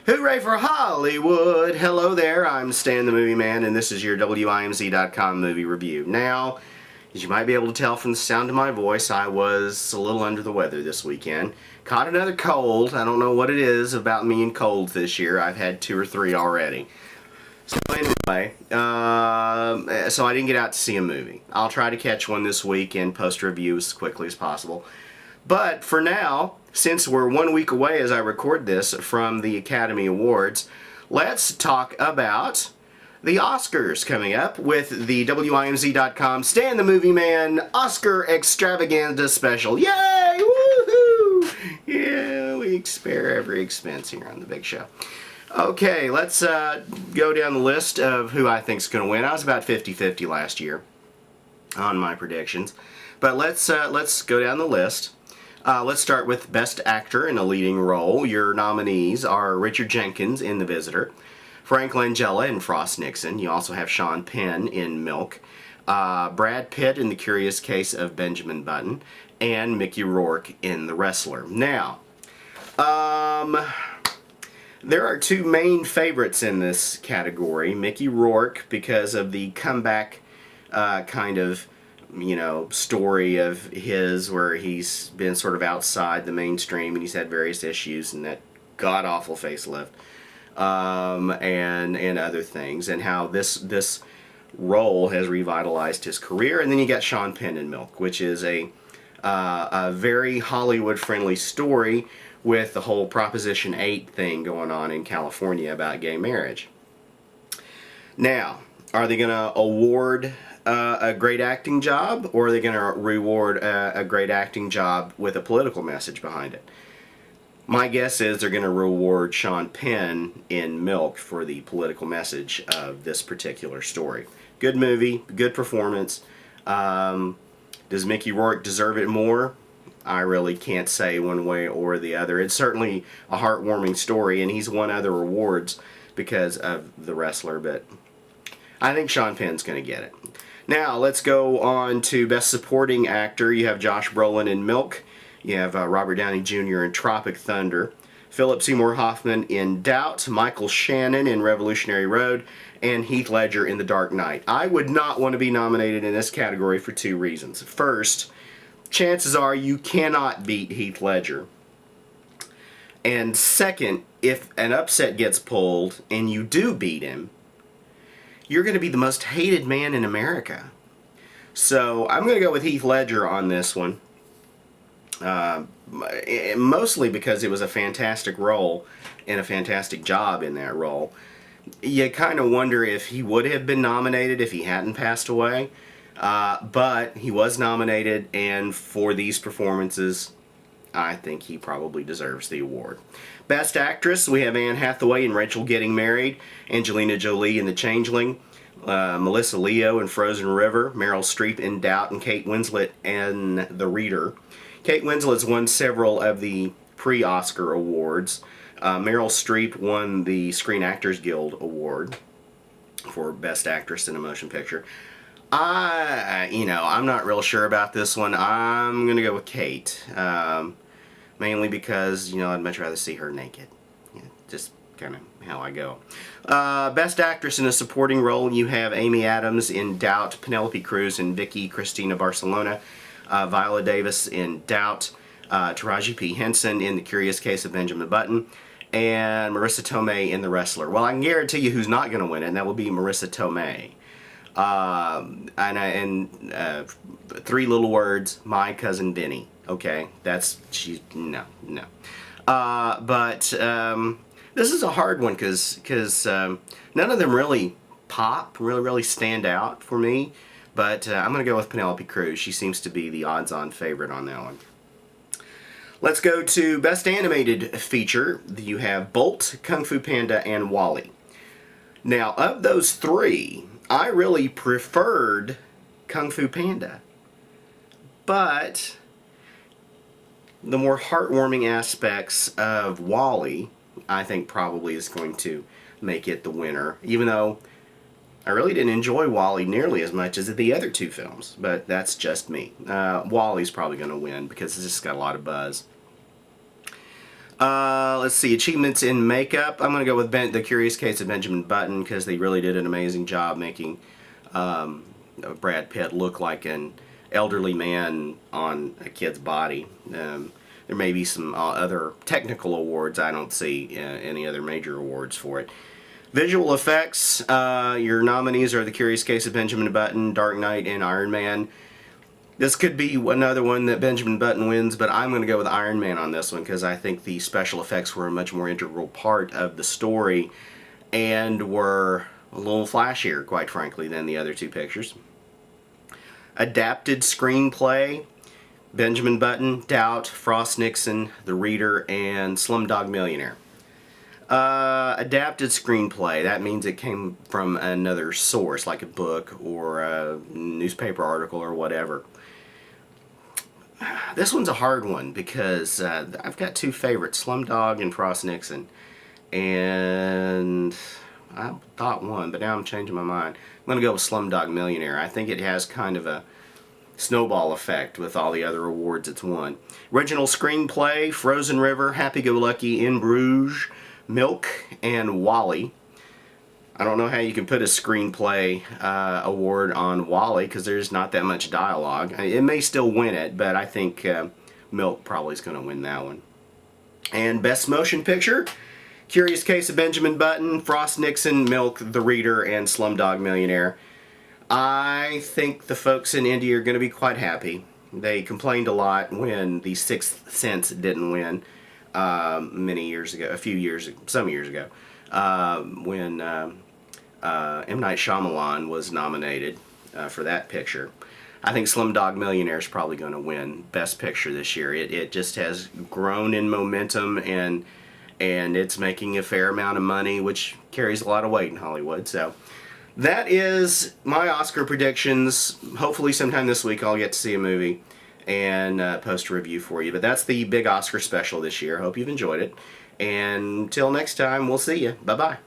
Hooray for Hollywood! Hello there, I'm Stan the Movie Man, and this is your WIMZ.com movie review. Now, as you might be able to tell from the sound of my voice, I was a little under the weather this weekend. Caught another cold. I don't know what it is about me and colds this year. I've had 2 or 3 already. So anyway, so I didn't get out to see a movie. I'll try to catch one this week and post a review as quickly as possible. But for now, since we're 1 week away as I record this from the Academy Awards, let's talk about the Oscars coming up with the WIMZ.com Stan the Movie Man Oscar Extravaganza special. Yay! Woohoo! Yeah, we spare every expense here on the big show. Okay, let's go down the list of who I think is going to win. I was about 50-50 last year on my predictions. But let's go down the list. Let's start with Best Actor in a Leading Role. Your nominees are Richard Jenkins in The Visitor, Frank Langella in Frost Nixon. You also have Sean Penn in Milk, Brad Pitt in The Curious Case of Benjamin Button, and Mickey Rourke in The Wrestler. Now, there are 2 main favorites in this category. Mickey Rourke, because of the comeback kind of story of his where he's been sort of outside the mainstream and he's had various issues and that god-awful facelift and other things, and how this role has revitalized his career. And then you got Sean Penn in Milk, which is a very Hollywood-friendly story with the whole Proposition 8 thing going on in California about gay marriage. Now, are they going to award a great acting job, or are they going to reward a great acting job with a political message behind it? My guess is they're going to reward Sean Penn in Milk for the political message of this particular story. Good movie, good performance. Does Mickey Rourke deserve it more? I really can't say one way or the other. It's certainly a heartwarming story, and he's won other awards because of The Wrestler, but I think Sean Penn's going to get it. Now, let's go on to Best Supporting Actor. You have Josh Brolin in Milk. You have Robert Downey Jr. in Tropic Thunder. Philip Seymour Hoffman in Doubt. Michael Shannon in Revolutionary Road. And Heath Ledger in The Dark Knight. I would not want to be nominated in this category for 2 reasons. First, chances are you cannot beat Heath Ledger. And second, if an upset gets pulled and you do beat him, you're going to be the most hated man in America. So I'm going to go with Heath Ledger on this one. Mostly because it was a fantastic role and a fantastic job in that role. You kind of wonder if he would have been nominated if he hadn't passed away. But he was nominated, and for these performances, I think he probably deserves the award. Best Actress, we have Anne Hathaway in Rachel Getting Married, Angelina Jolie in The Changeling, Melissa Leo in Frozen River, Meryl Streep in Doubt, and Kate Winslet in The Reader. Kate Winslet's won several of the pre-Oscar awards. Meryl Streep won the Screen Actors Guild Award for Best Actress in a Motion Picture. I'm not real sure about this one. I'm going to go with Kate. Mainly because, I'd much rather see her naked. Just kind of how I go. Best Actress in a Supporting Role, you have Amy Adams in Doubt, Penelope Cruz in Vicky Cristina Barcelona, Viola Davis in Doubt, Taraji P. Henson in The Curious Case of Benjamin Button, and Marissa Tomei in The Wrestler. Well, I can guarantee you who's not going to win it, and that will be Marissa Tomei. And 3 little words, my cousin Benny. Okay, no. But this is a hard one because none of them really pop, really stand out for me. But I'm going to go with Penelope Cruz. She seems to be the odds-on favorite on that one. Let's go to Best Animated Feature. You have Bolt, Kung Fu Panda, and WALL-E. Now, of those 3, I really preferred Kung Fu Panda. But the more heartwarming aspects of WALL-E, I think probably is going to make it the winner. Even though I really didn't enjoy WALL-E nearly as much as the other 2 films. But that's just me. WALL-E's probably going to win because it's just got a lot of buzz. Let's see, achievements in makeup. I'm going to go with The Curious Case of Benjamin Button, because they really did an amazing job making Brad Pitt look like an elderly man on a kid's body. There may be some other technical awards. I don't see any other major awards for it. Visual effects, your nominees are The Curious Case of Benjamin Button, Dark Knight, and Iron Man. This could be another one that Benjamin Button wins, but I'm going to go with Iron Man on this one because I think the special effects were a much more integral part of the story and were a little flashier, quite frankly, than the other two pictures. Adapted screenplay, Benjamin Button, Doubt, Frost Nixon, The Reader, and Slumdog Millionaire. Adapted screenplay, that means it came from another source, like a book or a newspaper article or whatever. This one's a hard one because I've got two favorites, Slumdog and Frost Nixon. And I thought one, but now I'm changing my mind. I'm going to go with Slumdog Millionaire. I think it has kind of a snowball effect with all the other awards it's won. Original screenplay, Frozen River, Happy Go Lucky, In Bruges, Milk, and Wall-E. I don't know how you can put a screenplay award on Wall-E because there's not that much dialogue. It may still win it, but I think Milk probably is going to win that one. And Best Motion Picture, Curious Case of Benjamin Button, Frost Nixon, Milk, The Reader, and Slumdog Millionaire. I think the folks in India are going to be quite happy. They complained a lot when The Sixth Sense didn't win many years ago, some years ago, when M. Night Shyamalan was nominated for that picture. I think Slumdog Millionaire is probably going to win Best Picture this year. It just has grown in momentum, and it's making a fair amount of money, which carries a lot of weight in Hollywood. So that is my Oscar predictions. Hopefully sometime this week I'll get to see a movie and post a review for you. But that's the big Oscar special this year. Hope you've enjoyed it. And until next time, we'll see you. Bye-bye.